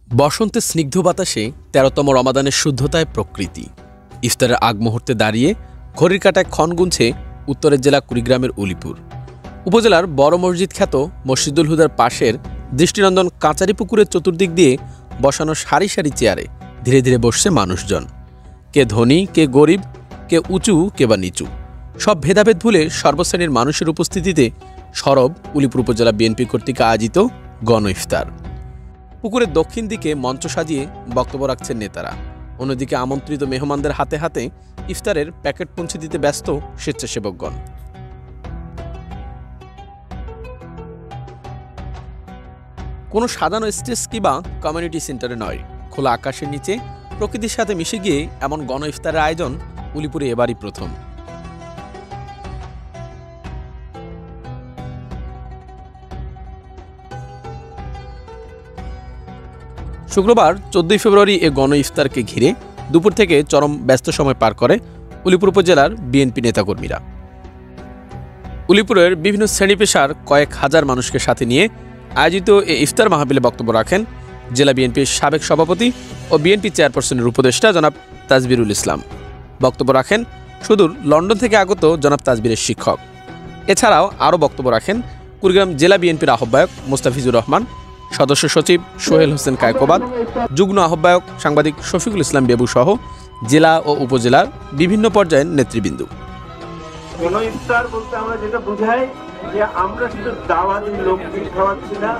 বসন্তের স্নিগ্ধ বাতাসে ১৩তম রমাদানের শুদ্ধতায় প্রকৃতি। ইফতারের আগ মুহূর্তে দাঁড়িয়ে ঘড়ির কাঁটায় ক্ষণ গুনছে উত্তরের জেলা কুড়িগ্রামের উলিপুর উপজেলার বড় মসজিদ খ্যাত মসজিদুল হুদার পাশের দৃষ্টিনন্দন কাচারি পুকুরের চতুর্দিক দিয়ে বসানো সারি সারি চেয়ারে ধীরে ধীরে বসছে মানুষজন। কে ধনী, কে গরিব, কে উঁচু, কে বা নিচু, সব ভেদাভেদ ভুলে সর্বশ্রেণীর মানুষের উপস্থিতিতে সরব উলিপুর উপজেলা বিএনপি কর্তৃক আয়োজিত গণ ইফতার। পুকুরের দক্ষিণ দিকে মঞ্চ সাজিয়ে বক্তব্য রাখছেন নেতারা, অন্যদিকে আমন্ত্রিত মেহমানদের হাতে হাতে ইফতারের প্যাকেট পৌঁছে দিতে ব্যস্ত স্বেচ্ছাসেবকগণ। কোনো সাজানো স্টেজ কিংবা কমিউনিটি সেন্টারে নয়, খোলা আকাশের নিচে প্রকৃতির সাথে মিশে গিয়ে এমন গণ ইফতারের আয়োজন উলিপুরে এবারই প্রথম। শুক্রবার ১৪ ফেব্রুয়ারি এ গণ ইফতারকে ঘিরে দুপুর থেকে চরম ব্যস্ত সময় পার করে উলিপুর উপজেলার বিএনপি নেতাকর্মীরা। উলিপুরের বিভিন্ন শ্রেণী পেশার কয়েক হাজার মানুষকে সাথে নিয়ে আয়োজিত এ ইফতার মাহফিলে বক্তব্য রাখেন জেলা বিএনপির সাবেক সভাপতি ও বিএনপি চেয়ারপারসনের উপদেষ্টা জনাব তাজবিরুল ইসলাম। বক্তব্য রাখেন সুদূর লন্ডন থেকে আগত জনাব তাজবিরের শিক্ষক। এছাড়াও আরও বক্তব্য রাখেন কুড়িগ্রাম জেলা বিএনপির আহ্বায়ক মোস্তাফিজুর রহমান, সদস্য সচিব সোহেল হোসেন কায়কোবাদ, যুগ্ম আহ্বায়ক সাংবাদিক শফিকুল ইসলাম বেবু সহ জেলা ও উপজেলার বিভিন্ন পর্যায়ের নেতৃবৃন্দ। গণ ইফতার বলতে আমরা যেটা বুঝাই যে আমরা শুধু দাওয়াতি লোককে খাওয়াচ্ছি না,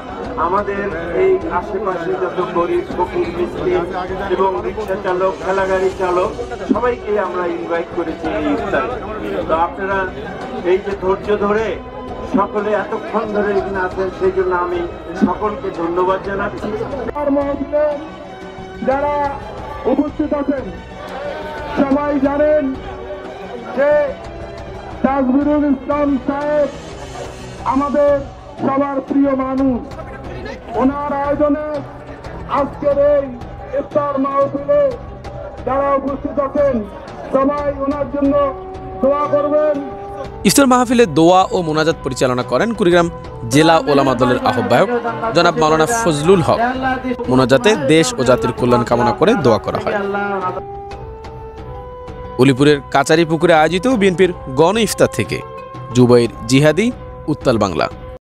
আমাদের এই আশেপাশে যত গরিব ফকির মিসকিন এবং রিক্সা চালক, ঠেলাগাড়ি চালক সবাইকে আমরা ইনভাইট করেছি এই ইফতারে। তো আপনারা এই যে ধৈর্য ধরে সকলে এতক্ষণ ধরে এখানে আছেন, সেই জন্য আমি সকলকে ধন্যবাদ জানাচ্ছি। যারা উপস্থিত আছেন সবাই জানেন যে তাজবিরুল ইসলাম সাহেব আমাদের সবার প্রিয় মানুষ। ওনার আয়োজনে আজকের এই ইফতার মাহফিলে যারা উপস্থিত আছেন সবাই ওনার জন্য দোয়া করবেন। ইফতার মাহফিলে দোয়া ও মোনাজাত পরিচালনা করেন কুড়িগ্রাম জেলা ওলামা দলের আহ্বায়ক জনাব মাওলানা ফজলুল হক। মোনাজাতে দেশ ও জাতির কল্যাণ কামনা করে দোয়া করা হয়। উলিপুরের কাচারি পুকুরে আয়োজিত বিএনপির গণ ইফতার থেকে জুবাইর জিহাদি, উত্তাল বাংলা।